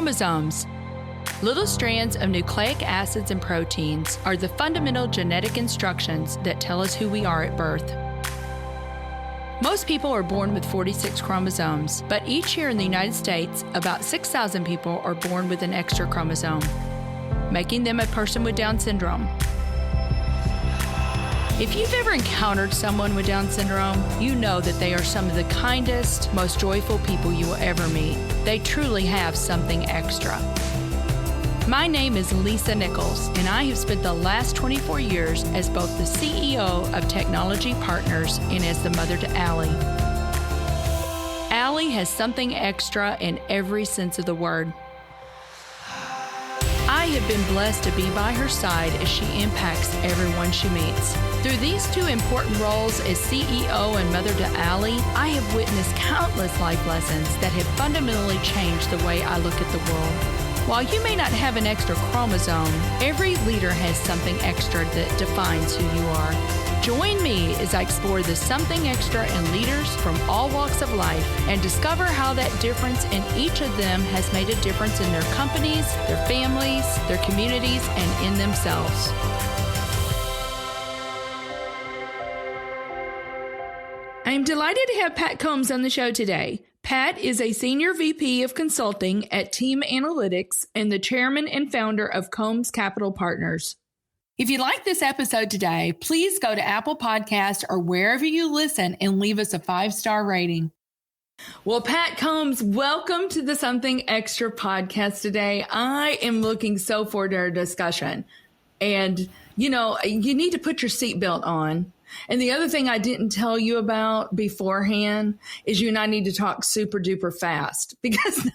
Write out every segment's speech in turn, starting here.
Chromosomes. Little strands of nucleic acids and proteins are the fundamental genetic instructions that tell us who we are at birth. Most people are born with 46 chromosomes, but each year in the United States, about 6,000 people are born with an extra chromosome, making them a person with Down syndrome. If you've ever encountered someone with Down syndrome, you know that they are some of the kindest, most joyful people you will ever meet. They truly have something extra. My name is Lisa Nichols, and I have spent the last 24 years as both the CEO of Technology Partners and as the mother to Allie. Allie has something extra in every sense of the word. I have been blessed to be by her side as she impacts everyone she meets. Through these two important roles as CEO and mother to Allie, I have witnessed countless life lessons that have fundamentally changed the way I look at the world. While you may not have an extra chromosome, every leader has something extra that defines who you are. Join me as I explore the something extra in leaders from all walks of life and discover how that difference in each of them has made a difference in their companies, their families, their communities, and in themselves. I am delighted to have Pat Combs on the show today. Pat is a Senior VP of Consulting at Team Analytics and the Chairman and Founder of Combs Capital Partners. If you like this episode today, please go to Apple Podcasts or wherever you listen and leave us a 5-star rating. Well, Pat Combs, welcome to the Something Extra podcast today. I am looking so forward to our discussion. And, you need to put your seatbelt on. And the other thing I didn't tell you about beforehand is you and I need to talk super duper fast because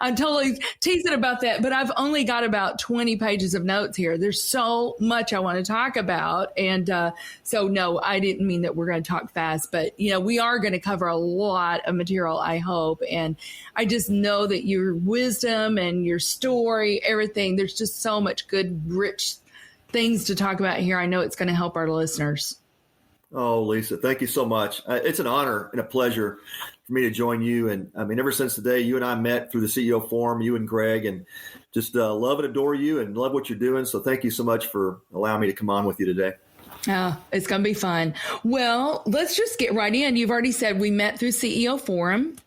I'm totally teasing about that, but I've only got about 20 pages of notes here. There's so much I want to talk about. And so no, I didn't mean that we're going to talk fast, but we are going to cover a lot of material, I hope. And I just know that your wisdom and your story, everything, there's just so much good, rich things to talk about here. I know it's going to help our listeners. Oh, Lisa, thank you so much. It's an honor and a pleasure for me to join you. And I mean, ever since the day you and I met through the CEO Forum, you and Greg, and just love and adore you and love what you're doing. So thank you so much for allowing me to come on with you today. Oh, it's going to be fun. Well, let's just get right in. You've already said we met through CEO Forum.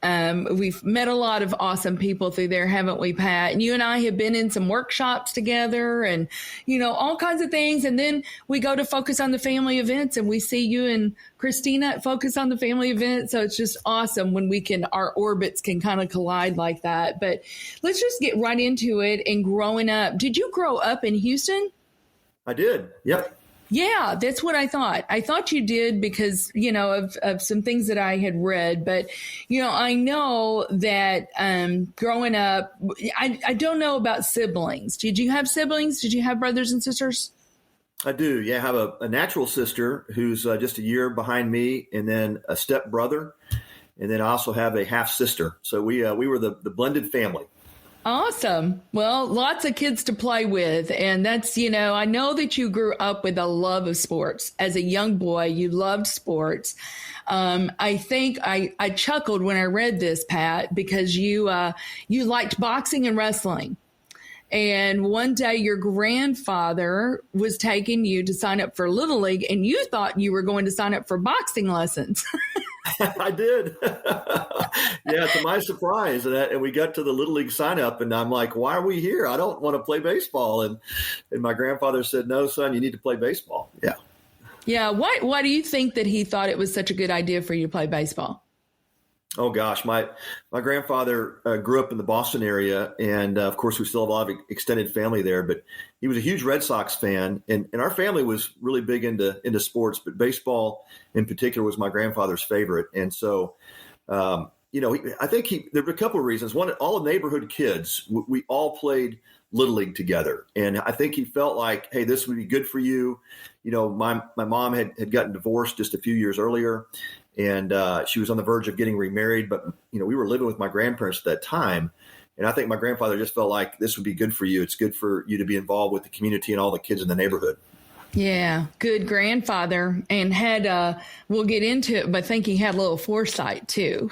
We've met a lot of awesome people through there, haven't we, Pat? And you and I have been in some workshops together and, all kinds of things. And then we go to Focus on the Family events and we see you and Christina at Focus on the Family event. So it's just awesome when our orbits can kind of collide like that. But let's just get right into it. And growing up, did you grow up in Houston? I did. Yep. Yeah, that's what I thought. I thought you did because, of some things that I had read. But, I know that growing up, I don't know about siblings. Did you have siblings? Did you have brothers and sisters? I do. Yeah, I have a natural sister who's just a year behind me, and then a step brother. And then I also have a half sister. So we were the blended family. Awesome. Well, lots of kids to play with. And that's, I know that you grew up with a love of sports. As a young boy, you loved sports. I think I chuckled when I read this, Pat, because you liked boxing and wrestling. And one day your grandfather was taking you to sign up for Little League, and you thought you were going to sign up for boxing lessons. I did. Yeah, to my surprise. And we got to the Little League sign up, and I'm like, why are we here? I don't want to play baseball. And my grandfather said, no, son, you need to play baseball. Yeah. Yeah. Why do you think that he thought it was such a good idea for you to play baseball? Oh, gosh. My grandfather grew up in the Boston area. And of course, we still have a lot of extended family there. But he was a huge Red Sox fan. And our family was really big into sports. But baseball in particular was my grandfather's favorite. And so, I think there were a couple of reasons. One, all the neighborhood kids, we all played Little League together. And I think he felt like, hey, this would be good for you. My mom had gotten divorced just a few years earlier. And she was on the verge of getting remarried, but we were living with my grandparents at that time. And I think my grandfather just felt like this would be good for you. It's good for you to be involved with the community and all the kids in the neighborhood. Yeah, good grandfather, and had we'll get into it, but I think he had a little foresight too.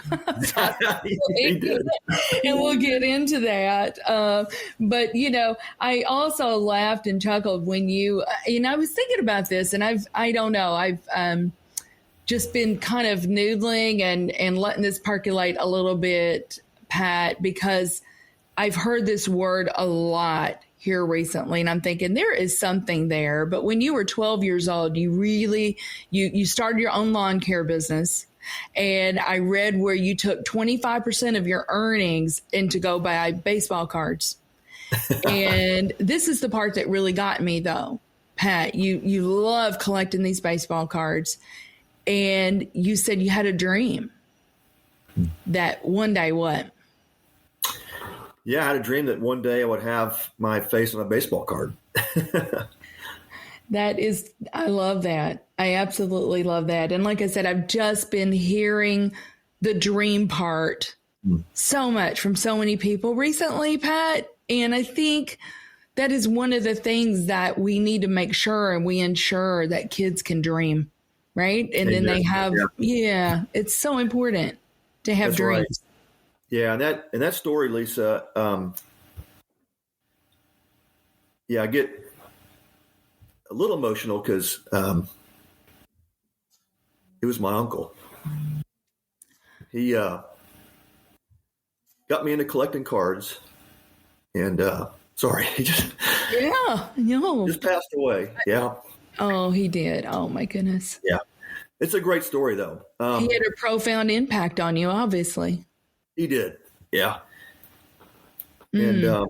He did. And we'll get into that. But I also laughed and chuckled when I was thinking about this, and I don't know, I've just been kind of noodling and letting this percolate a little bit, Pat, because I've heard this word a lot here recently, and I'm thinking there is something there. But when you were 12 years old, you started your own lawn care business, and I read where you took 25% of your earnings to go buy baseball cards. And this is the part that really got me, though, Pat. You love collecting these baseball cards, and you said you had a dream that one day what? Yeah, I had a dream that one day I would have my face on a baseball card. I love that. I absolutely love that. And like I said, I've just been hearing the dream part so much from so many people recently, Pat. And I think that is one of the things that we need to make sure and we ensure that kids can dream, right? And then they have, it's so important to have dreams. Right. Yeah, and that story, Lisa, I get a little emotional because it was my uncle. He got me into collecting cards, and he just just passed away. Yeah. Oh, he did. Oh my goodness. Yeah, it's a great story though. He had a profound impact on you, obviously. He did, yeah. And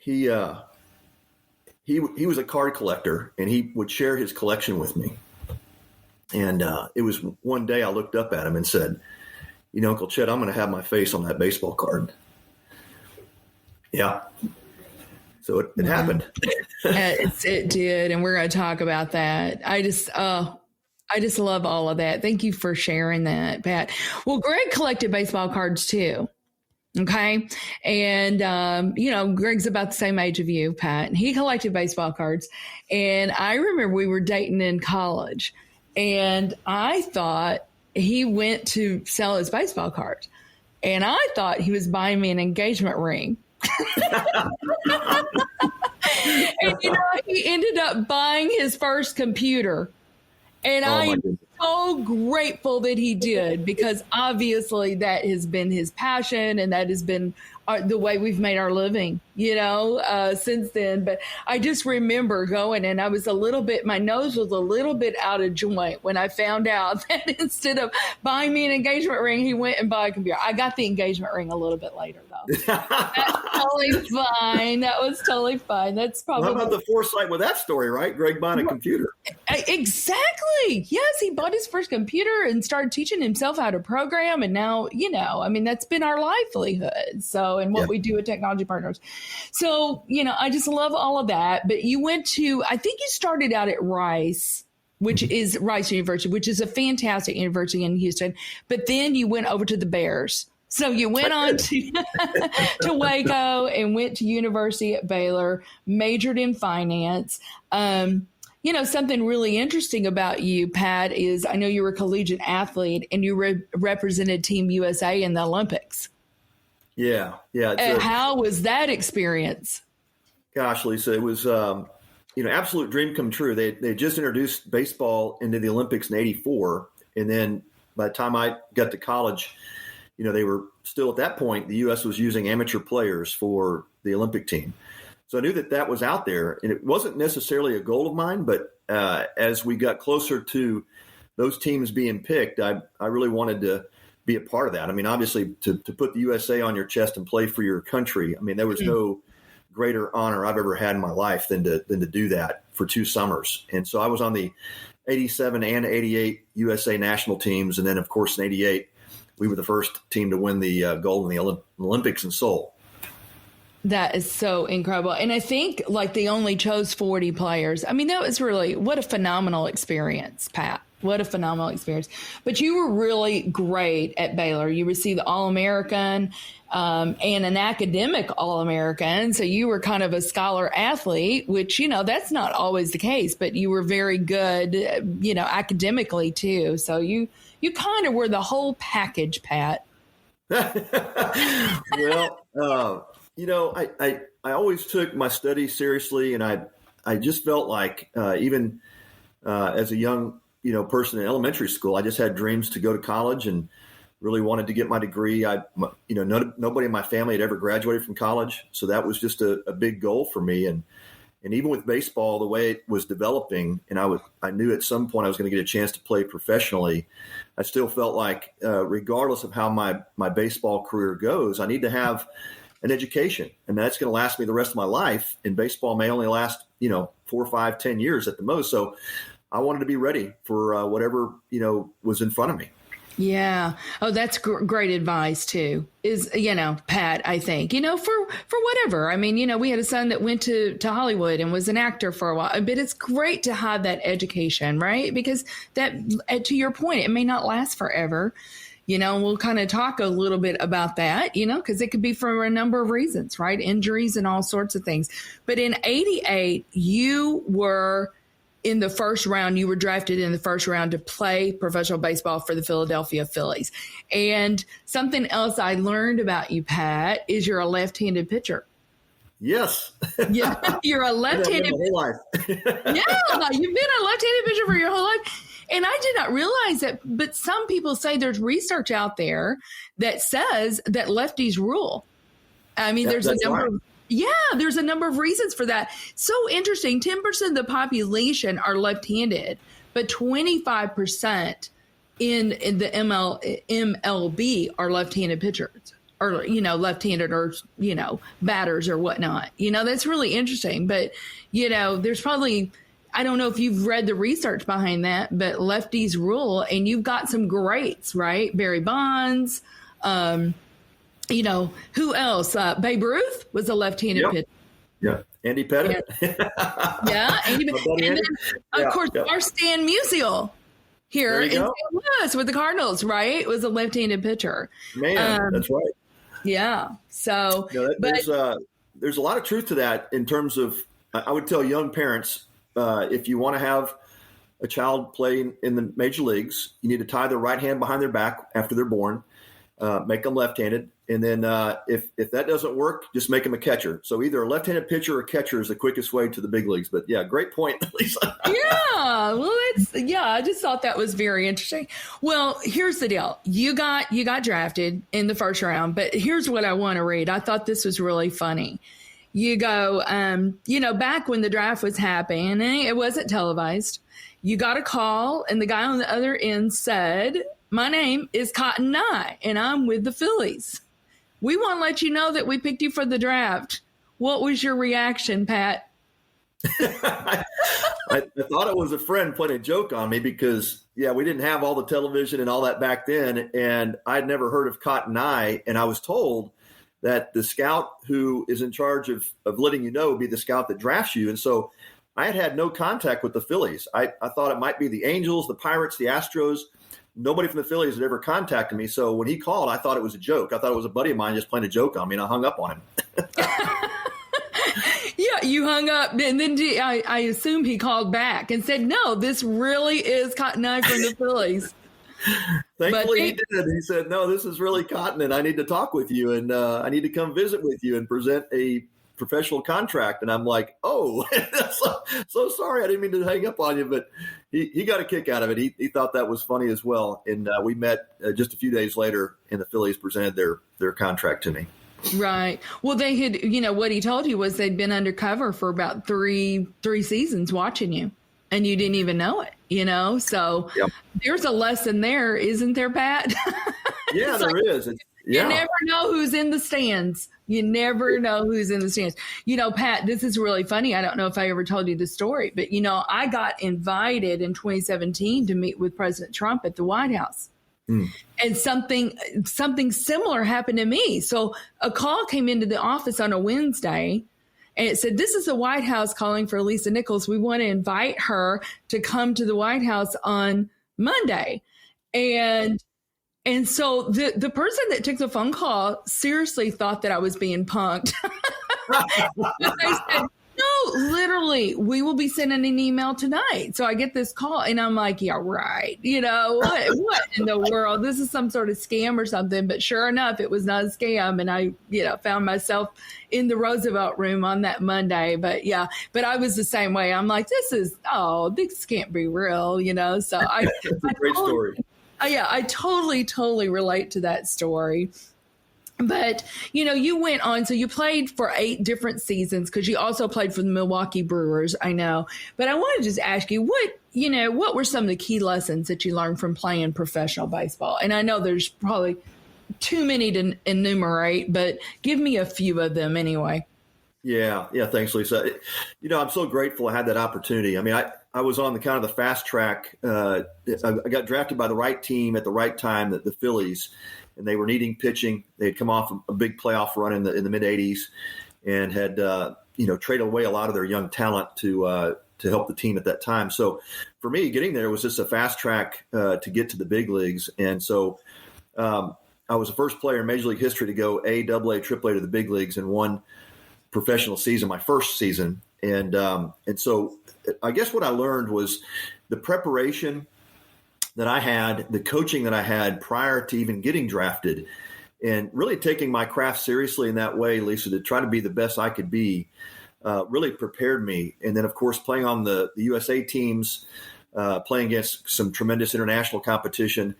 he was a card collector, and he would share his collection with me. And it was one day I looked up at him and said, Uncle Chet, I'm going to have my face on that baseball card. Yeah. So it happened. It did, and we're going to talk about that. I just love all of that. Thank you for sharing that, Pat. Well, Greg collected baseball cards too. Okay. And, Greg's about the same age of you, Pat, and he collected baseball cards. And I remember we were dating in college, and I thought he went to sell his baseball cards, and I thought he was buying me an engagement ring. And, he ended up buying his first computer. And I'm so grateful that he did, because obviously that has been his passion, and that has been the way we've made our living, since then. But I just remember going, and my nose was a little bit out of joint when I found out that instead of buying me an engagement ring, he went and bought a computer. I got the engagement ring a little bit later, though. That's totally fine. That was totally fine. That's probably. How about the foresight with that story, right? Greg buying a computer. Exactly. Yes, he bought his first computer and started teaching himself how to program. And now, that's been our livelihood. So, and what we do with Technology Partners. So, I just love all of that. But you went to, I think you started out at Rice, which is Rice University, which is a fantastic university in Houston. But then you went over to the Bears. So you went on to Waco and went to University at Baylor, majored in finance. Something really interesting about you, Pat, is I know you were a collegiate athlete and you represented Team USA in the Olympics. Yeah. How was that experience? Gosh, Lisa, it was, absolute dream come true. They just introduced baseball into the Olympics in '84. And then by the time I got to college, they were still at that point, the U.S. was using amateur players for the Olympic team. So I knew that was out there, and it wasn't necessarily a goal of mine, but as we got closer to those teams being picked, I really wanted to be a part of that. I mean, obviously to put the USA on your chest and play for your country, I mean, there was no greater honor I've ever had in my life than to do that for 2 summers. And so I was on the 87 and 88 USA national teams. And then of course in 88, we were the first team to win the gold in the Olympics in Seoul. That is so incredible. And I think they only chose 40 players. I mean, that was really, what a phenomenal experience, Pat. What a phenomenal experience. But you were really great at Baylor. You received the All-American and an academic All-American. So you were kind of a scholar athlete, which, that's not always the case, but you were very good, academically too. So you kind of were the whole package, Pat. Well, I always took my studies seriously, and I just felt like even as a young person in elementary school, I just had dreams to go to college and really wanted to get my degree. Nobody in my family had ever graduated from college, so that was just a big goal for me. And even with baseball, the way it was developing, and I knew at some point I was going to get a chance to play professionally. I still felt like, regardless of how my baseball career goes, I need to have an education, and that's going to last me the rest of my life. And baseball may only last, 4, 5, 10 years at the most. So I wanted to be ready for whatever, was in front of me. Yeah. Oh, that's great advice too, is, Pat, I think, for whatever. I mean, we had a son that went to Hollywood and was an actor for a while, but it's great to have that education, right? Because that, to your point, it may not last forever. We'll kind of talk a little bit about that, because it could be for a number of reasons, right? Injuries and all sorts of things. But in 88, you were in the first round. You were drafted in the first round to play professional baseball for the Philadelphia Phillies. And something else I learned about you, Pat, is you're a left-handed pitcher. Yes. Yeah, you're a left-handed pitcher. Yeah, you've been a left-handed pitcher for your whole life. And I did not realize that, but some people say there's research out there that says that lefties rule. I mean, there's a number of there's a number of reasons for that. So interesting. 10% of the population are left-handed, but 25% in the MLB are left-handed pitchers, or, left-handed, or, batters or whatnot. That's really interesting. But, there's probably, I don't know if you've read the research behind that, but lefties rule, and you've got some greats, right? Barry Bonds, who else? Babe Ruth was a left-handed pitcher. Yeah. Andy Pettit. Yeah. Andy Pettit. And then, of course, our Stan Musial here in St. Louis with the Cardinals, right? Was a left-handed pitcher. Man, that's right. Yeah. So, there's a lot of truth to that in terms of, I would tell young parents, if you want to have a child play in the major leagues, you need to tie their right hand behind their back after they're born, make them left-handed. And then if that doesn't work, just make them a catcher. So either a left-handed pitcher or catcher is the quickest way to the big leagues. But yeah, great point, Lisa. Yeah, well, I just thought that was very interesting. Well, here's the deal: you got drafted in the first round, but here's what I want to read. I thought this was really funny. You go, back when the draft was happening, it wasn't televised. You got a call, and the guy on the other end said, "My name is Cotton Eye, and I'm with the Phillies. We want to let you know that we picked you for the draft." What was your reaction, Pat? I thought it was a friend playing a joke on me because, we didn't have all the television and all that back then, and I'd never heard of Cotton Eye, and I was told that the scout who is in charge of letting you know would be the scout that drafts you. And so I had no contact with the Phillies. I thought it might be the Angels, the Pirates, the Astros. Nobody from the Phillies had ever contacted me. So when he called, I thought it was a joke. I thought it was a buddy of mine just playing a joke on me, and I hung up on him. Yeah, you hung up, and then I assume he called back and said, "No, this really is Cotton Eye from the Phillies." Thankfully, he did. He said, "No, this is really Cotton, and I need to talk with you, and I need to come visit with you and present a professional contract." And I'm like, "Oh, so sorry. I didn't mean to hang up on you." But he got a kick out of it. He thought that was funny as well. And we met just a few days later, and the Phillies presented their contract to me. Right. Well, they had, what he told you was they'd been undercover for about three seasons watching you, and you didn't even know it, So There's a lesson there, isn't there, Pat? Yeah, there is. You never know who's in the stands. You never know who's in the stands. Pat, this is really funny. I don't know if I ever told you the story, but, I got invited in 2017 to meet with President Trump at the White House. And something similar happened to me. So a call came into the office on a Wednesday, and it said, "This is the White House calling for Lisa Nichols. We want to invite her to come to the White House on Monday. And so the person that took the phone call seriously thought that I was being punked. But they said, no, literally, we will be sending an email tonight. So I get this call and I'm like, yeah, right. What in the world? This is some sort of scam or something. But sure enough, it was not a scam. And I, found myself in the Roosevelt room on that Monday. But I was the same way. I'm like, this can't be real, So it's a great story. I totally relate to that story. But, you went on, so you played for 8 different seasons because you also played for the Milwaukee Brewers, I know. But I want to just ask you, what were some of the key lessons that you learned from playing professional baseball? And I know there's probably too many to enumerate, but give me a few of them anyway. Yeah. Thanks, Lisa. I'm so grateful I had that opportunity. I mean, I was on the kind of the fast track. I got drafted by the right team at the right time, the Phillies, and they were needing pitching. They had come off a big playoff run in the mid '80s, and had traded away a lot of their young talent to help the team at that time. So for me, getting there was just a fast track to get to the big leagues, and so I was the first player in Major League history to go A, AA, AAA to the big leagues in one professional season, my first season, and so I guess what I learned was the preparation that I had, the coaching that I had prior to even getting drafted, and really taking my craft seriously in that way, Lisa, to try to be the best I could be, really prepared me. And then, of course, playing on the USA teams, playing against some tremendous international competition,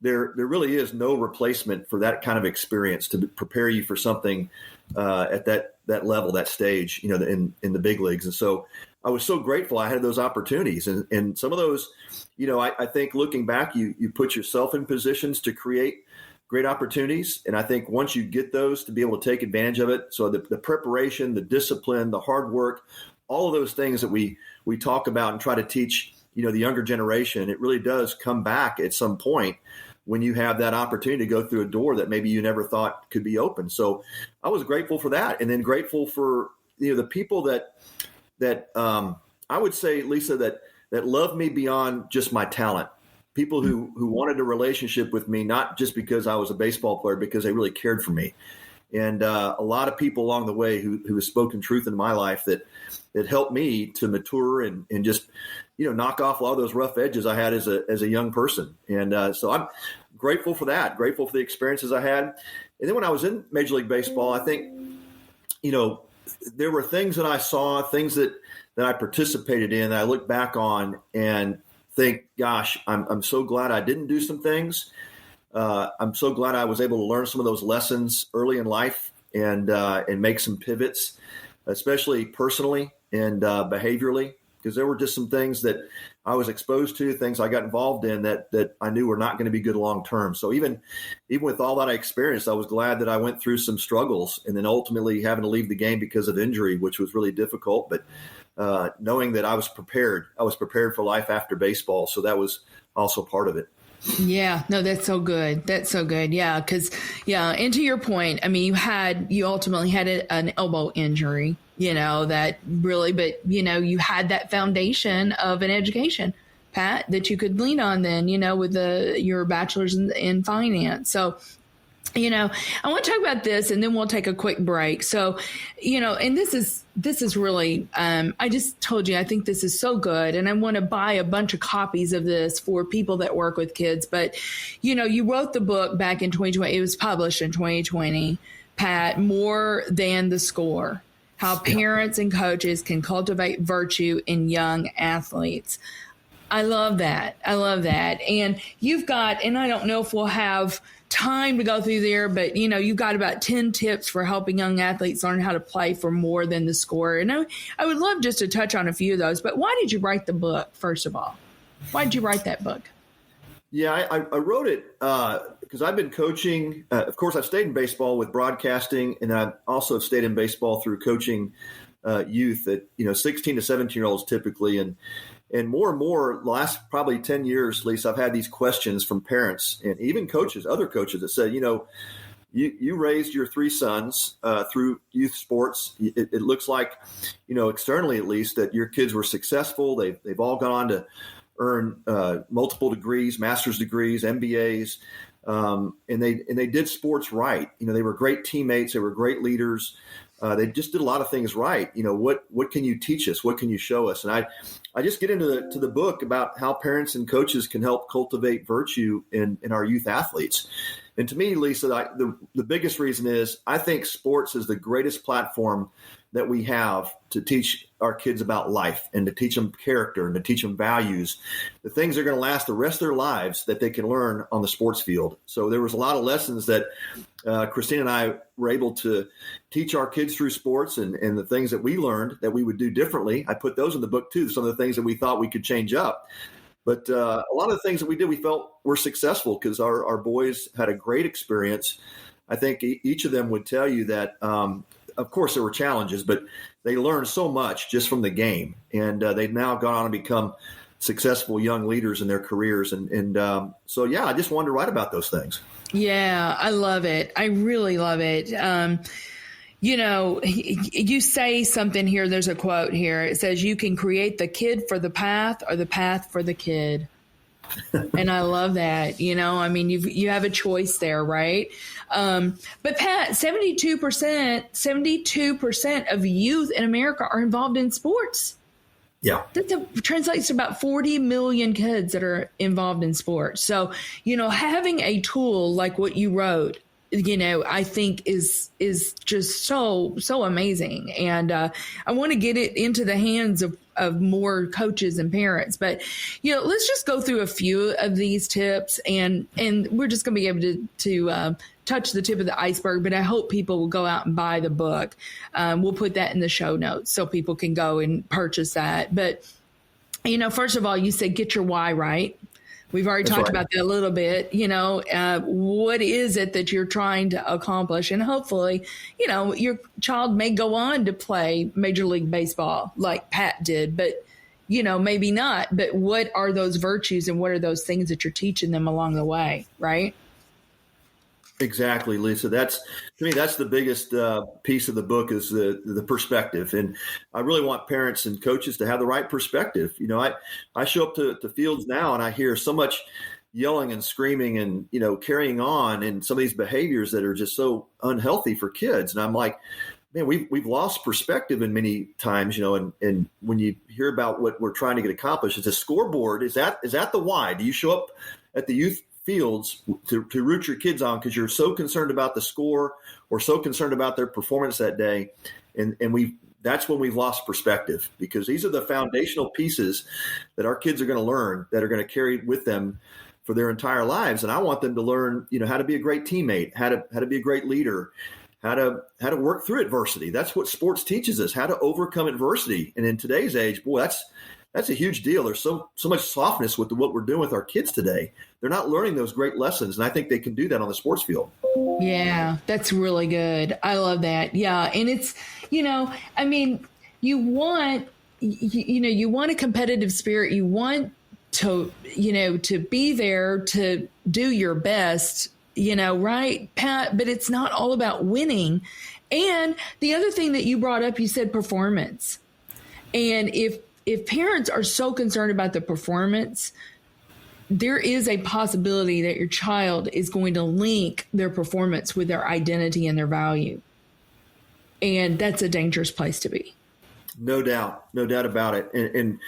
there really is no replacement for that kind of experience to prepare you for something at that level, that stage, in the big leagues. And so I was so grateful I had those opportunities. And some of those, I think looking back, you put yourself in positions to create great opportunities. And I think once you get those, to be able to take advantage of it. So the preparation, the discipline, the hard work, all of those things that we talk about and try to teach, the younger generation, it really does come back at some point when you have that opportunity to go through a door that maybe you never thought could be open. So I was grateful for that. And then grateful for, the people that I would say, Lisa, that loved me beyond just my talent. People who wanted a relationship with me, not just because I was a baseball player, because they really cared for me. And a lot of people along the way who have spoken truth in my life that helped me to mature and just, knock off a lot of those rough edges I had as a young person. And so I'm grateful for that, grateful for the experiences I had. And then when I was in Major League Baseball, I think, there were things that I saw, things that I participated in that I look back on and think, gosh, I'm so glad I didn't do some things. I'm so glad I was able to learn some of those lessons early in life and make some pivots, especially personally and behaviorally, because there were just some things that I was exposed to, things I got involved in that I knew were not going to be good long term. So even with all that I experienced, I was glad that I went through some struggles and then ultimately having to leave the game because of injury, which was really difficult. But knowing that I was prepared for life after baseball. So that was also part of it. Yeah, no, that's so good. That's so good. Yeah. And to your point, I mean, you ultimately had an elbow injury, that really, but you had that foundation of an education, Pat, that you could lean on then, with your bachelor's in finance. So, I want to talk about this and then we'll take a quick break. So, and this is really, I just told you, I think this is so good. And I want to buy a bunch of copies of this for people that work with kids. But, you wrote the book back in 2020. It was published in 2020, Pat, More Than the Score, How Parents and Coaches Can Cultivate Virtue in Young Athletes. I love that. And you've got, and I don't know if we'll have time to go through there, but you've got about 10 tips for helping young athletes learn how to play for more than the score. And I would love just to touch on a few of those, but why did you write the book, first of all? Why did you write that book? Yeah, I wrote it because I've been coaching. Of course, I've stayed in baseball with broadcasting, and I've also stayed in baseball through coaching youth at 16 to 17-year-olds typically, and more, the last probably 10 years, Lisa, I've had these questions from parents and even coaches, other coaches that said, you raised your 3 sons through youth sports. It looks like, externally at least, that your kids were successful. They've all gone on to earn multiple degrees, master's degrees, MBAs, and they did sports right. They were great teammates. They were great leaders. They just did a lot of things right. What can you teach us? What can you show us? And I just get into the book about how parents and coaches can help cultivate virtue in our youth athletes. And to me, Lisa, the biggest reason is I think sports is the greatest platform that we have to teach our kids about life and to teach them character and to teach them values, the things that are going to last the rest of their lives that they can learn on the sports field. So there was a lot of lessons that Christina and I were able to teach our kids through sports, and the things that we learned that we would do differently. I put those in the book too, some of the things that we thought we could change up. But a lot of the things that we did, we felt were successful because our boys had a great experience. I think each of them would tell you that, of course, there were challenges, but they learned so much just from the game. And they've now gone on to become successful young leaders in their careers. So, yeah, I just wanted to write about those things. Yeah, I love it. I really love it. You say something here. There's a quote here. It says, you can create the kid for the path or the path for the kid. And I love that. You have a choice there, right? But Pat, 72% of youth in America are involved in sports. Yeah. That translates to about 40 million kids that are involved in sports. So, having a tool like what you wrote, I think is just so amazing. And I want to get it into the hands of more coaches and parents. But, let's just go through a few of these tips, and we're just going to be able to touch the tip of the iceberg. But I hope people will go out and buy the book. We'll put that in the show notes so people can go and purchase that. But, first of all, you said get your why right. We've already talked about that a little bit. What is it that you're trying to accomplish? And hopefully, your child may go on to play Major League Baseball like Pat did, but, maybe not. But what are those virtues and what are those things that you're teaching them along the way, right? Exactly, Lisa. To me, that's the biggest piece of the book is the perspective. And I really want parents and coaches to have the right perspective. I show up to fields now and I hear so much yelling and screaming and, carrying on and some of these behaviors that are just so unhealthy for kids. And I'm like, man, we've lost perspective in many times, and when you hear about what we're trying to get accomplished, it's a scoreboard. Is that the why? Do you show up at the youth fields to root your kids on because you're so concerned about the score or so concerned about their performance that day? And that's when we've lost perspective, because these are the foundational pieces that our kids are going to learn that are going to carry with them for their entire lives. And I want them to learn, how to be a great teammate, how to be a great leader, how to work through adversity. That's what sports teaches us, how to overcome adversity. And in today's age, boy, that's a huge deal. There's so much softness with what we're doing with our kids today. They're not learning those great lessons, and I think they can do that on the sports field. Yeah, that's really good. I love that. Yeah, and it's, you want a competitive spirit. You want to, to be there to do your best, right, Pat? But it's not all about winning. And the other thing that you brought up, you said performance. And if parents are so concerned about the performance, there is a possibility that your child is going to link their performance with their identity and their value. And that's a dangerous place to be. No doubt about it. And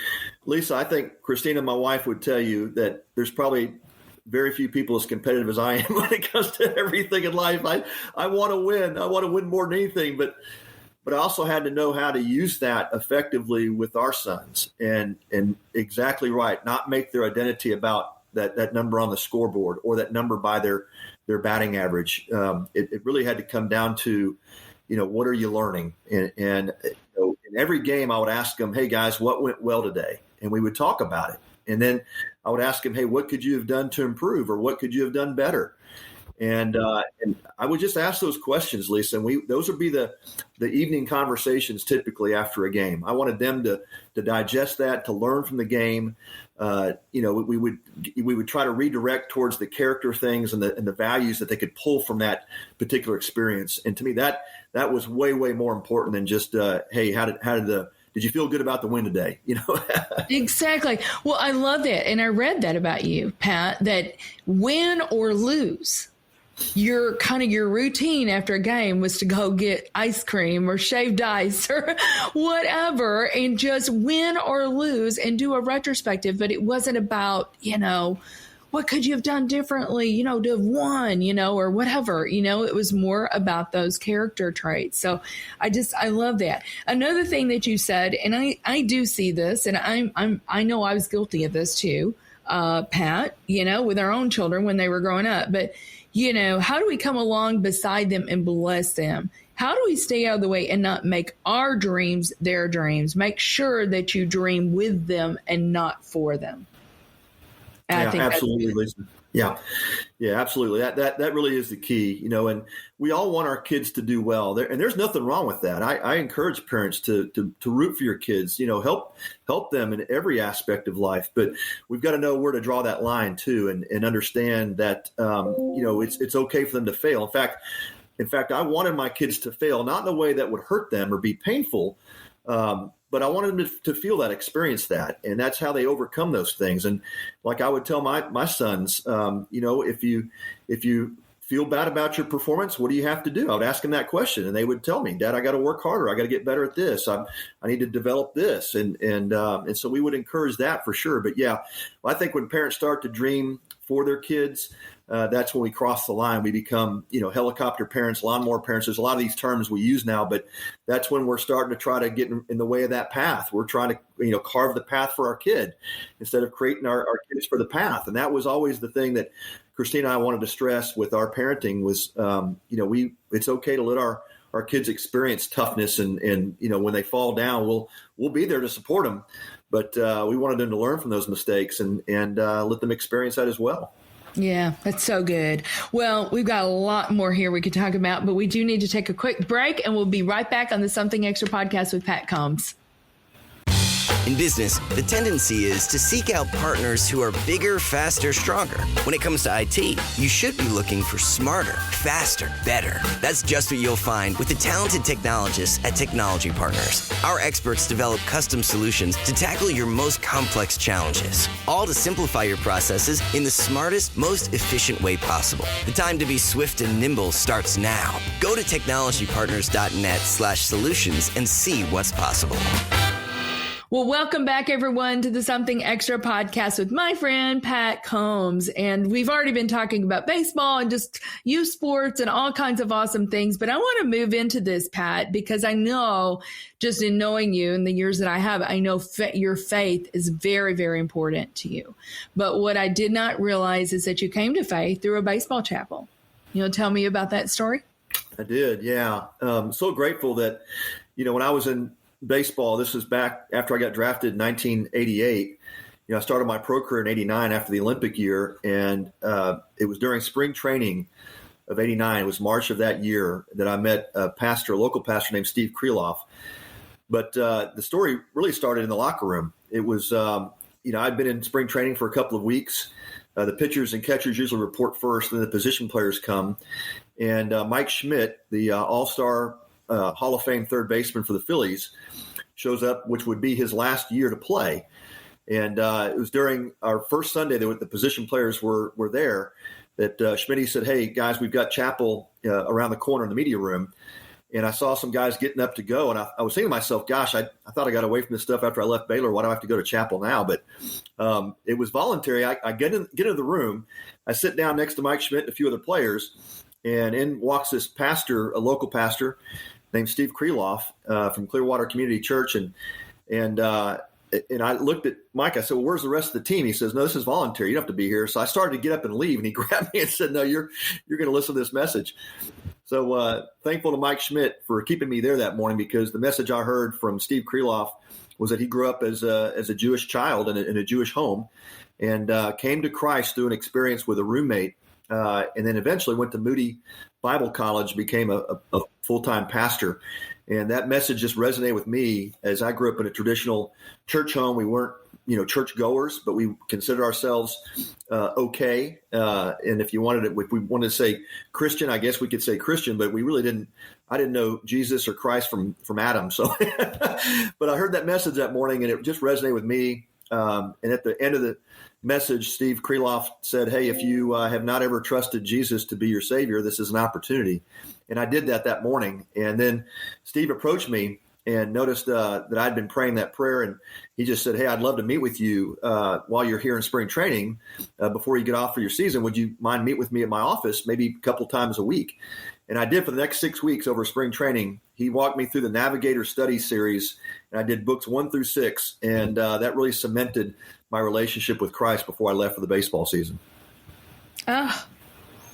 Lisa, I think Christina, my wife, would tell you that there's probably very few people as competitive as I am when it comes to everything in life. I want to win. I want to win more than anything, but I also had to know how to use that effectively with our sons, and exactly right, not make their identity about that number on the scoreboard or that number by their batting average. It really had to come down to, what are you learning? And in every game, I would ask them, hey guys, what went well today? And we would talk about it. And then I would ask them, hey, what could you have done to improve, or what could you have done better? And I would just ask those questions, Lisa. And those would be the evening conversations typically after a game. I wanted them to digest that, to learn from the game. We would try to redirect towards the character things and the values that they could pull from that particular experience. And to me, that was way more important than just hey, did did you feel good about the win today? Exactly. Well, I love that. And I read that about you, Pat, that win or lose, your routine after a game was to go get ice cream or shaved ice or whatever and just win or lose and do a retrospective. But it wasn't about, what could you have done differently, to have won, or whatever, it was more about those character traits. So I love that. Another thing that you said, and I do see this, and I know I was guilty of this too, Pat, with our own children when they were growing up, but how do we come along beside them and bless them? How do we stay out of the way and not make our dreams their dreams? Make sure that you dream with them and not for them. Yeah, absolutely, Lisa. Yeah, absolutely. That really is the key, and we all want our kids to do well. And there's nothing wrong with that. I encourage parents to root for your kids, help them in every aspect of life. But we've got to know where to draw that line too, and understand that it's okay for them to fail. In fact, I wanted my kids to fail, not in a way that would hurt them or be painful, but I wanted them to feel that, experience that. And that's how they overcome those things. And like I would tell my sons, if you feel bad about your performance, what do you have to do? I would ask them that question, and they would tell me, Dad, I got to work harder. I got to get better at this. I need to develop this. And so we would encourage that for sure. But yeah, I think when parents start to dream for their kids, that's when we cross the line. We become, helicopter parents, lawnmower parents. There's a lot of these terms we use now, but that's when we're starting to try to get in the way of that path. We're trying to, carve the path for our kid instead of creating our kids for the path. And that was always the thing that Christina and I wanted to stress with our parenting was, it's okay to let our kids experience toughness and when they fall down, we'll be there to support them. But we wanted them to learn from those mistakes and let them experience that as well. Yeah, that's so good. Well, we've got a lot more here we could talk about, but we do need to take a quick break, and we'll be right back on the Something Extra podcast with Pat Combs. In business, the tendency is to seek out partners who are bigger, faster, stronger. When it comes to IT, you should be looking for smarter, faster, better. That's just what you'll find with the talented technologists at Technology Partners. Our experts develop custom solutions to tackle your most complex challenges, all to simplify your processes in the smartest, most efficient way possible. The time to be swift and nimble starts now. Go to technologypartners.net/solutions and see what's possible. Well, welcome back, everyone, to the Something Extra podcast with my friend, Pat Combs. And we've already been talking about baseball and just youth sports and all kinds of awesome things. But I want to move into this, Pat, because I know, just in knowing you and the years that I have, I know your faith is very, very important to you. But what I did not realize is that you came to faith through a baseball chapel. Tell me about that story? I did, yeah. So grateful that, when I was in baseball, this was back after I got drafted in 1988. I started my pro career in 89 after the Olympic year, and it was during spring training of 89. It was March of that year that I met a local pastor named Steve Kreloff. But the story really started in the locker room. It was, I'd been in spring training for a couple of weeks. The pitchers and catchers usually report first, then the position players come. And Mike Schmidt, the all-star Hall of Fame third baseman for the Phillies, shows up, which would be his last year to play. And it was during our first Sunday that the position players were there that Schmidt said, "Hey, guys, we've got chapel around the corner in the media room." And I saw some guys getting up to go. And I was thinking to myself, gosh, I thought I got away from this stuff after I left Baylor. Why do I have to go to chapel now? But it was voluntary. I get into the room. I sit down next to Mike Schmidt and a few other players. And in walks this pastor, a local pastor named Steve Kreloff from Clearwater Community Church. And I looked at Mike. I said, "Well, where's the rest of the team?" He says, "No, this is voluntary. You don't have to be here." So I started to get up and leave. And he grabbed me and said, "No, you're going to listen to this message." So thankful to Mike Schmidt for keeping me there that morning, because the message I heard from Steve Kreloff was that he grew up as a Jewish child in a Jewish home and came to Christ through an experience with a roommate. And then eventually went to Moody Bible College, became a full-time pastor. And that message just resonated with me as I grew up in a traditional church home. We weren't church goers, but we considered ourselves okay. And if we wanted to say Christian, I guess we could say Christian, but we really didn't. I didn't know Jesus or Christ from Adam. So, but I heard that message that morning, and it just resonated with me. And at the end of the message, Steve Kreloff said, "Hey, if you have not ever trusted Jesus to be your Savior, this is an opportunity." And I did that morning. And then Steve approached me and noticed that I'd been praying that prayer. And he just said, "Hey, I'd love to meet with you while you're here in spring training before you get off for your season. Would you mind meet with me at my office maybe a couple times a week?" And I did for the next 6 weeks over spring training. He walked me through the Navigator Study Series, and I did books 1 through 6. And that really cemented my relationship with Christ before I left for the baseball season. Oh,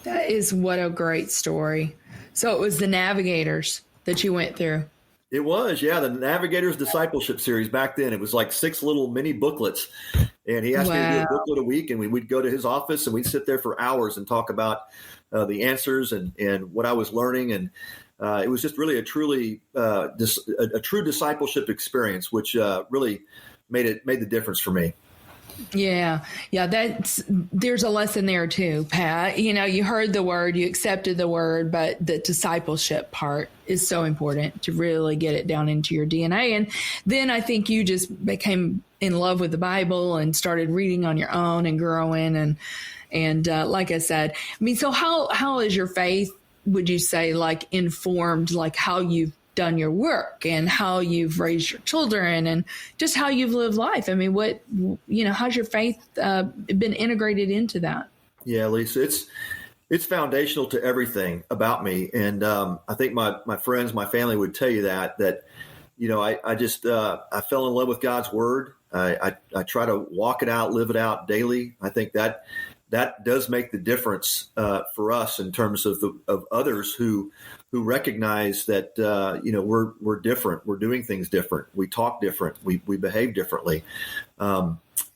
that is what a great story. So it was the Navigators that you went through. It was, yeah, the Navigators Discipleship Series back then. It was like 6 little mini booklets. And he asked me to do a booklet a week, and we'd go to his office, and we'd sit there for hours and talk about the answers and what I was learning. And it was just really a true discipleship experience, which really made the difference for me. Yeah. There's a lesson there too, Pat. You heard the word, you accepted the word, but the discipleship part is so important to really get it down into your DNA. And then I think you just became in love with the Bible and started reading on your own and growing. And like I said, so how is your faith, would you say, like informed, like how you've done your work and how you've raised your children and just how you've lived life? I mean, how's your faith been integrated into that? Yeah, Lisa, it's foundational to everything about me. And I think my friends, my family would tell you that I fell in love with God's word. I try to walk it out, live it out daily. I think that does make the difference for us in terms of others who recognize that we're different. We're doing things different. We talk different. We behave differently.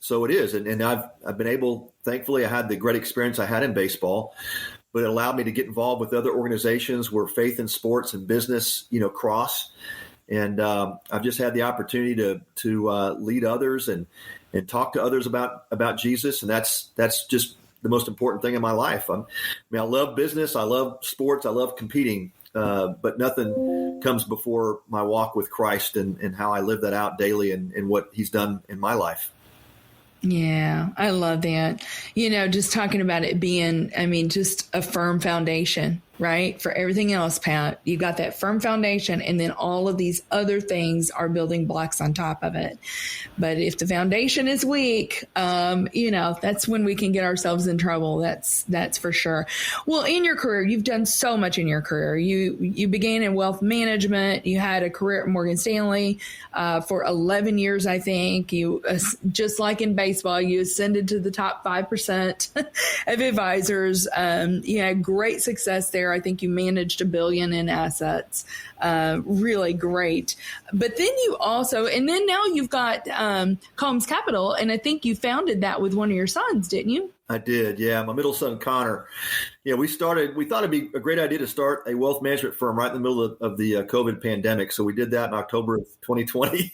So it is, and I've been able. Thankfully, I had the great experience I had in baseball, but it allowed me to get involved with other organizations where faith in sports and business cross. And I've just had the opportunity to lead others and talk to others about Jesus, and that's just the most important thing in my life. I love business, I love sports, I love competing, but nothing comes before my walk with Christ and how I live that out daily and what He's done in my life. Yeah, I love that. Just talking about it being, just a firm foundation, right? For everything else, Pat, you got that firm foundation, and then all of these other things are building blocks on top of it. But if the foundation is weak, that's when we can get ourselves in trouble. That's for sure. Well, in your career, you've done so much in your career. You began in wealth management. You had a career at Morgan Stanley for 11 years, I think. You, just like in baseball, you ascended to the top 5% of advisors. You had great success there. I think you managed $1 billion in assets. Really great. But then now you've got Combs Capital, and I think you founded that with one of your sons, didn't you? I did, yeah. My middle son, Connor. Yeah, we thought it'd be a great idea to start a wealth management firm right in the middle of the COVID pandemic. So we did that in October of 2020.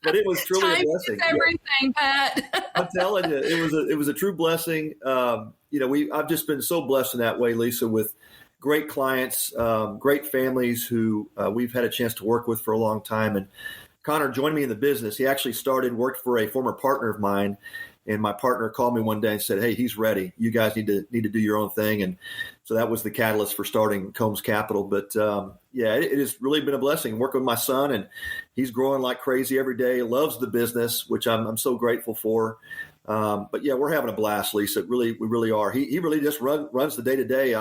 But it was truly a blessing. Everything, Pat. I'm telling you, it was a true blessing. I've just been so blessed in that way, Lisa, with great clients, great families who we've had a chance to work with for a long time. And Connor joined me in the business. He actually worked for a former partner of mine. And my partner called me one day and said, "Hey, he's ready. You guys need to do your own thing." And so that was the catalyst for starting Combs Capital. But it has really been a blessing working with my son, and he's growing like crazy every day. Loves the business, which I'm so grateful for. But yeah, we're having a blast, Lisa. We really are. He really just runs the day to day.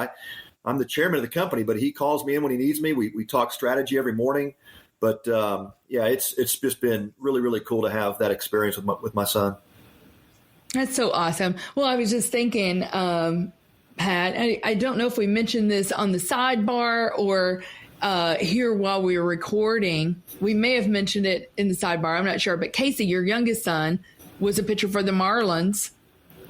I'm the chairman of the company, but he calls me in when he needs me. We talk strategy every morning. But it's just been really, really cool to have that experience with my son. That's so awesome. Well, I was just thinking, Pat, I don't know if we mentioned this on the sidebar or here while we were recording. We may have mentioned it in the sidebar. I'm not sure. But Casey, your youngest son, was a pitcher for the Marlins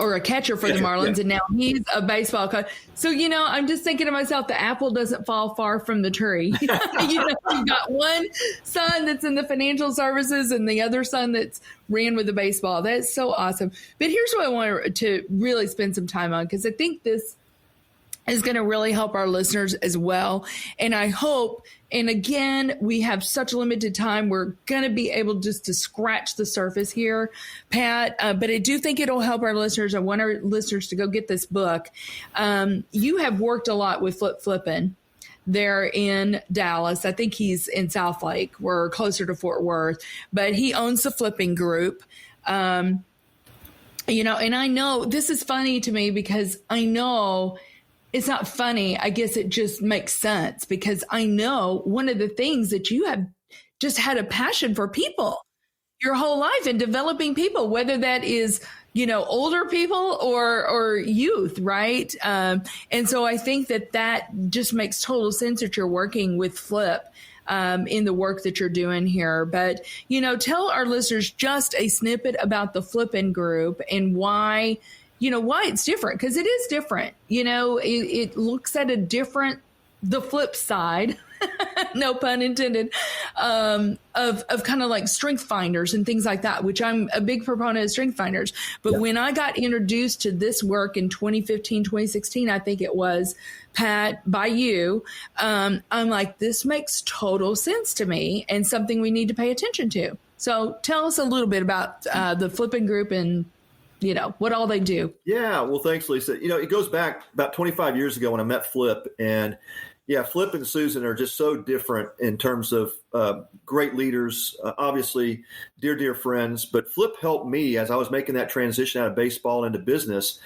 or a catcher for the Marlins, and now he's a baseball coach. So, I'm just thinking to myself, the apple doesn't fall far from the tree. You've got one son that's in the financial services and the other son that's ran with the baseball. That's so awesome. But here's what I want to really spend some time on, because I think this is going to really help our listeners as well. And I hope, and again, we have such limited time, we're going to be able just to scratch the surface here, Pat, but I do think it'll help our listeners. I want our listeners to go get this book. You have worked a lot with Flip Flippin' there in Dallas. I think he's in South Lake. We're closer to Fort Worth, but he owns the Flipping Group. And I know this is funny to me because I know it's not funny. I guess it just makes sense, because I know one of the things that you have just had a passion for people your whole life and developing people, whether that is, older people or youth. Right. And so I think that just makes total sense that you're working with Flip in the work that you're doing here. But, tell our listeners just a snippet about the Flippin' Group and why it's different, because it is different. It looks at the flip side, no pun intended, of kind of like strength finders and things like that, which I'm a big proponent of strength finders. But when I got introduced to this work in 2015, 2016, I think it was, Pat, by you, I'm like, this makes total sense to me and something we need to pay attention to. So tell us a little bit about the Flipping Group and what all they do. Yeah. Well, thanks, Lisa. It goes back about 25 years ago when I met Flip, and Flip and Susan are just so different in terms of great leaders, obviously dear friends. But Flip helped me as I was making that transition out of baseball into business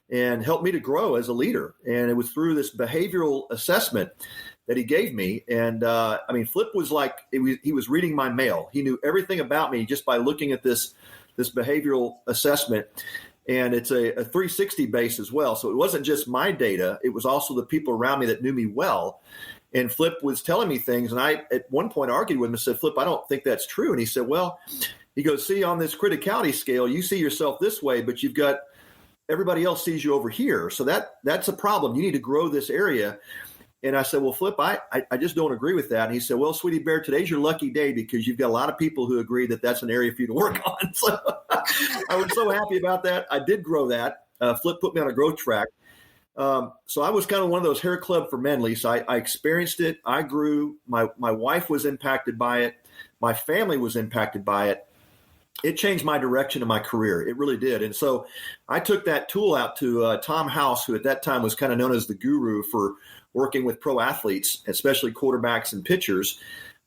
and helped me to grow as a leader. And it was through this behavioral assessment that he gave me. And Flip was like, he was reading my mail. He knew everything about me just by looking at this behavioral assessment. And it's a 360 base as well. So it wasn't just my data. It was also the people around me that knew me well. And Flip was telling me things. And I, at one point, argued with him and said, Flip, I don't think that's true. And he said, well, he goes, see, on this criticality scale, you see yourself this way, but you've got everybody else sees you over here. So that's a problem. You need to grow this area. And I said, well, Flip, I just don't agree with that. And he said, well, Sweetie Bear, today's your lucky day because you've got a lot of people who agree that that's an area for you to work on. So I was so happy about that. I did grow that. Flip put me on a growth track. So I was kind of one of those hair club for men, Lisa. I experienced it. I grew. My wife was impacted by it. My family was impacted by it. It changed my direction in my career. It really did. And so I took that tool out to Tom House, who at that time was kind of known as the guru for working with pro athletes, especially quarterbacks and pitchers.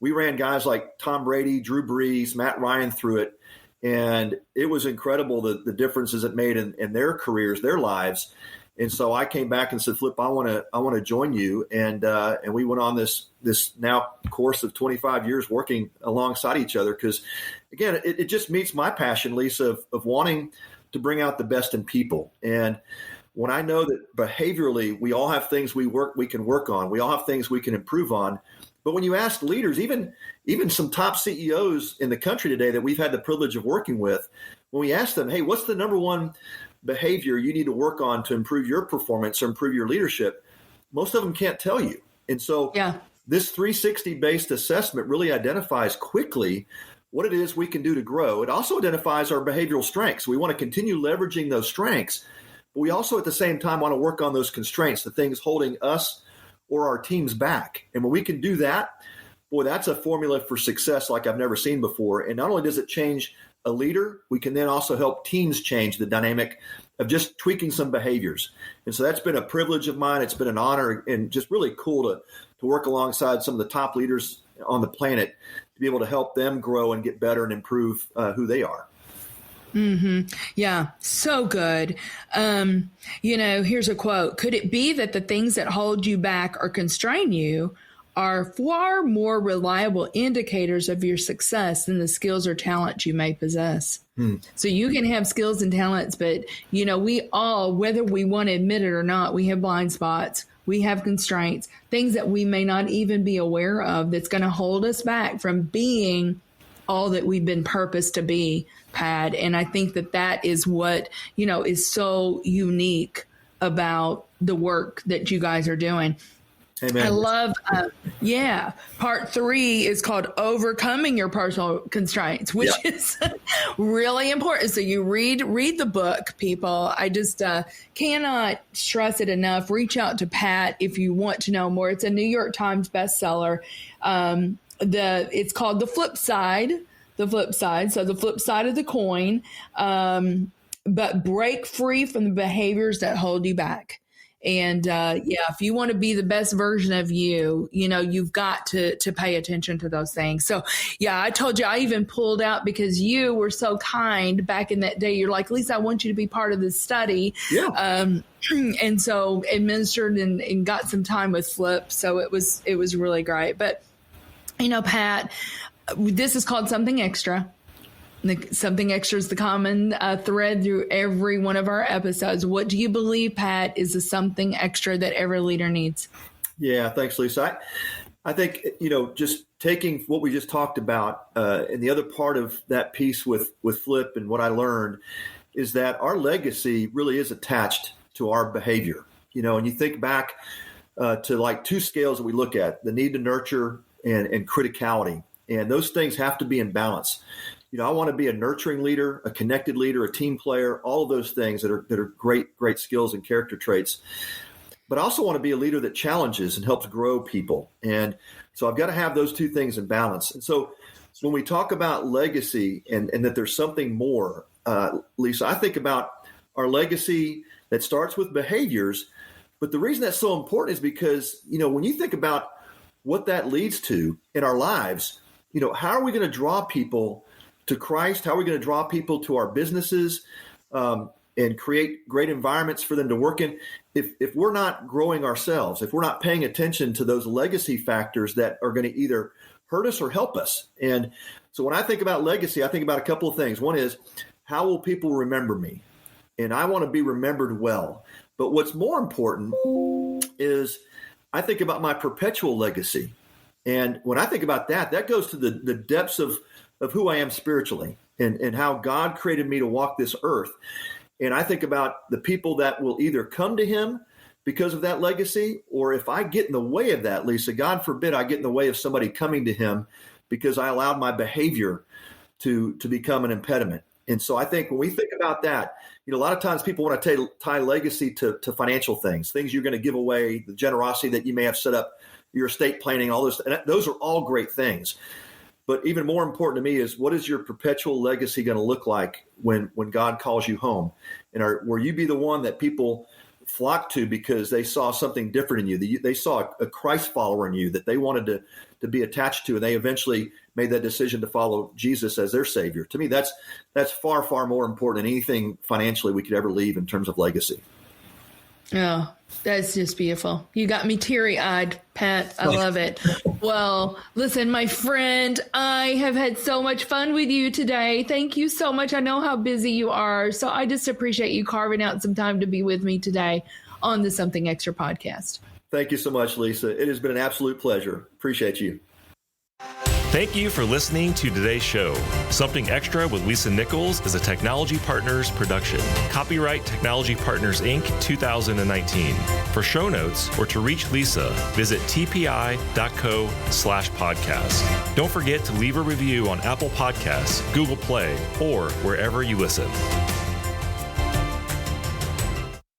We ran guys like Tom Brady, Drew Brees, Matt Ryan through it. And it was incredible the differences it made in their careers, their lives. And so I came back and said, Flip, I want to join you. And we went on this now course of 25 years working alongside each other. Because, again, it just meets my passion, Lisa, of wanting to bring out the best in people. And when I know that behaviorally we all have things we can work on, we all have things we can improve on. But when you ask leaders, even some top CEOs in the country today that we've had the privilege of working with, when we ask them, hey, what's the number one behavior you need to work on to improve your performance or improve your leadership, most of them can't tell you. And so this 360-based assessment really identifies quickly what it is we can do to grow. It also identifies our behavioral strengths. We want to continue leveraging those strengths, but we also at the same time want to work on those constraints, the things holding us or our teams back. And when we can do that, boy, that's a formula for success like I've never seen before. And not only does it change a leader, we can then also help teams change the dynamic of just tweaking some behaviors. And so that's been a privilege of mine. It's been an honor and just really cool to work alongside some of the top leaders on the planet to be able to help them grow and get better and improve who they are. Mm-hmm. Yeah, so good. Here's a quote. Could it be that the things that hold you back or constrain you are far more reliable indicators of your success than the skills or talents you may possess? So you can have skills and talents, but, we all, whether we want to admit it or not, we have blind spots. We have constraints, things that we may not even be aware of that's going to hold us back from being all that we've been purposed to be, Pat. And I think that is what, is so unique about the work that you guys are doing. Amen. I love, part 3 is called Overcoming Your Personal Constraints, which is really important. So you read the book, people. I just cannot stress it enough. Reach out to Pat if you want to know more. It's a New York Times bestseller. It's called The Flip Side. So the flip side of the coin, but break free from the behaviors that hold you back. And if you want to be the best version of you, you've got to pay attention to those things. So, I told you I even pulled out because you were so kind back in that day. You're like, Lisa, I want you to be part of this study. Yeah. And so administered and got some time with Flip. So it was really great. But, Pat, this is called Something Extra. Something Extra is the common thread through every one of our episodes. What do you believe, Pat, is the something extra that every leader needs? Yeah, thanks, Lisa. I think, just taking what we just talked about and the other part of that piece with Flip and what I learned is that our legacy really is attached to our behavior. And you think back to like 2 scales that we look at, the need to nurture and criticality. And those things have to be in balance. I want to be a nurturing leader, a connected leader, a team player, all of those things that are great skills and character traits. But I also want to be a leader that challenges and helps grow people. And so I've got to have those 2 things in balance. And so when we talk about legacy and that there's something more, Lisa, I think about our legacy that starts with behaviors. But the reason that's so important is because, when you think about what that leads to in our lives, how are we going to draw people to Christ? How are we going to draw people to our businesses and create great environments for them to work in? If we're not growing ourselves, if we're not paying attention to those legacy factors that are going to either hurt us or help us. And so when I think about legacy, I think about a couple of things. One is, how will people remember me? And I want to be remembered well. But what's more important is I think about my perpetual legacy. And when I think about that goes to the depths of who I am spiritually and how God created me to walk this earth. And I think about the people that will either come to him because of that legacy, or if I get in the way of that, Lisa, God forbid I get in the way of somebody coming to him because I allowed my behavior to become an impediment. And so I think when we think about that, a lot of times people want to tie legacy to financial things you're going to give away, the generosity that you may have set up, your estate planning, all this. And those are all great things. But even more important to me is, what is your perpetual legacy going to look like when God calls you home? And will you be the one that people flock to because they saw something different in you? They saw a Christ follower in you that they wanted to be attached to, and they eventually made that decision to follow Jesus as their Savior. To me, that's far, far more important than anything financially we could ever leave in terms of legacy. Oh, that's just beautiful. You got me teary-eyed, Pat. I love it. Well, listen, my friend, I have had so much fun with you today. Thank you so much. I know how busy you are, so I just appreciate you carving out some time to be with me today on the Something Extra podcast. Thank you so much, Lisa. It has been an absolute pleasure. Appreciate you. Thank you for listening to today's show. Something Extra with Lisa Nichols is a Technology Partners production. Copyright Technology Partners, Inc. 2019. For show notes or to reach Lisa, visit tpi.co/podcast. Don't forget to leave a review on Apple Podcasts, Google Play, or wherever you listen.